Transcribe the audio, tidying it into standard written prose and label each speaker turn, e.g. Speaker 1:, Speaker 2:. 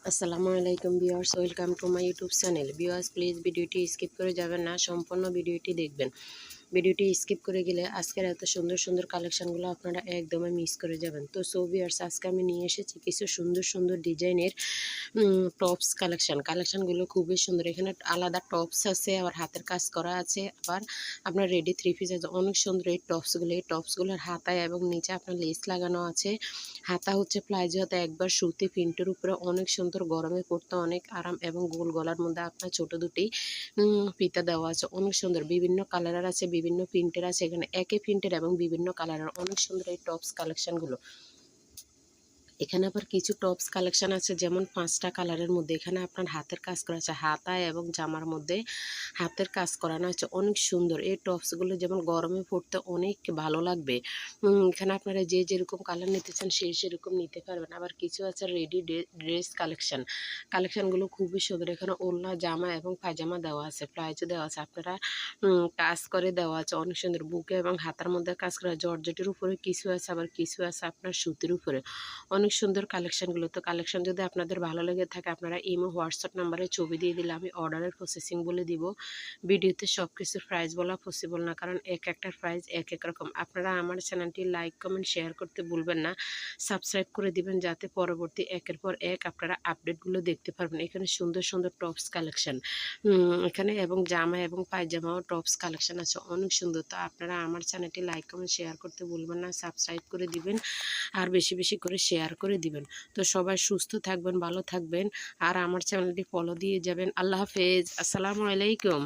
Speaker 1: আসসালামু আলাইকুম viewers, welcome to my YouTube channel. Viewers please ভিডিওটি স্কিপ করে যাবেন না, সম্পূর্ণ ভিডিওটি দেখবেন। ভিডিওটি স্কিপ করে গেলে আজকের এত সুন্দর সুন্দর কালেকশনগুলো আপনারা একদমই মিস করে যাবেন। তো ভিউয়ার্স, আজকে আমি নিয়ে এসেছি কিছু সুন্দর সুন্দর ডিজাইনের টপস কালেকশনগুলো খুবই সুন্দর। এখানে আলাদা টপস আছে, আবার হাতের কাজ করা আছে, আবার আপনার রেডি থ্রি পিস আছে। অনেক সুন্দর এই টপসগুলোর হাতায় এবং নিচে আপনার লেস লাগানো আছে। হাতা হচ্ছে প্লাজো হাতা, একবার সুতি প্রিন্টের উপরে অনেক সুন্দর, গরমে পড়তে অনেক আরাম এবং গোল গলার মধ্যে আপনার ছোট দুটি ফিতা দেওয়া আছে। অনেক সুন্দর, বিভিন্ন কালারের আছে, বিভিন্ন প্রিন্টের আছে। এখানে একই প্রিন্টের এবং বিভিন্ন কালারের অনেক সুন্দর এই টপস কালেকশনগুলো। এখানে আবার কিছু টপস কালেকশন আছে, যেমন 5টা কালারের মধ্যে। এখানে আপনার হাতের কাজ করা আছে, হাতায় এবং জামার মধ্যে হাতের কাজ করানো আছে। অনেক সুন্দর এই টপসগুলো, যেমন গরমে পড়তে অনেক ভালো লাগবে। এখানে আপনারা যে যেরকম কালার নিতে চান সেরকম নিতে পারবেন। আবার কিছু আছে রেডি ড্রেস কালেকশনগুলো খুবই সুন্দর। এখানে ওড়না, জামা এবং পায়জামা দেওয়া আছে, প্লাজো দেওয়া আছে, আপনারা কাজ করে দেওয়া আছে। অনেক সুন্দর বুকে এবং হাতার মধ্যে কাজ করা, জর্জেটের উপরে কিছু আছে, আবার কিছু আছে আপনার সুতির উপরে। অনেক সুন্দর কালেকশনগুলো। তো কালেকশন যদি আপনাদের ভালো লেগে থাকে, আপনারা ইমো হোয়াটসঅ্যাপ নাম্বারে ছবি দিয়ে দিলে আমি অর্ডারের প্রসেসিং বলে দিব। ভিডিওতে সব কিছুর প্রাইস বলা পসিবল না, কারণ এক একটার প্রাইস এক এক রকম। আপনারা আমার চ্যানেলটি লাইক কমেন্ট শেয়ার করতে ভুলবেন না, সাবস্ক্রাইব করে দিবেন, যাতে পরবর্তী একের পর এক আপনারা আপডেটগুলো দেখতে পারবেন। এখানে সুন্দর সুন্দর টপস কালেকশন এখানে, এবং জামা এবং পায়জামাও টপস কালেকশন আছে, অনেক সুন্দর। তো আপনারা আমার চ্যানেলটি লাইক কমেন্ট শেয়ার করতে ভুলবেন না, সাবস্ক্রাইব করে দিবেন, আর বেশি বেশি করে শেয়ার করে দিবেন। তো সবাই সুস্থ থাকবেন, ভালো থাকবেন, আর আমার চ্যানেলটি ফলো দিয়ে যাবেন। আল্লাহ হাফেজ, আসসালামু আলাইকুম।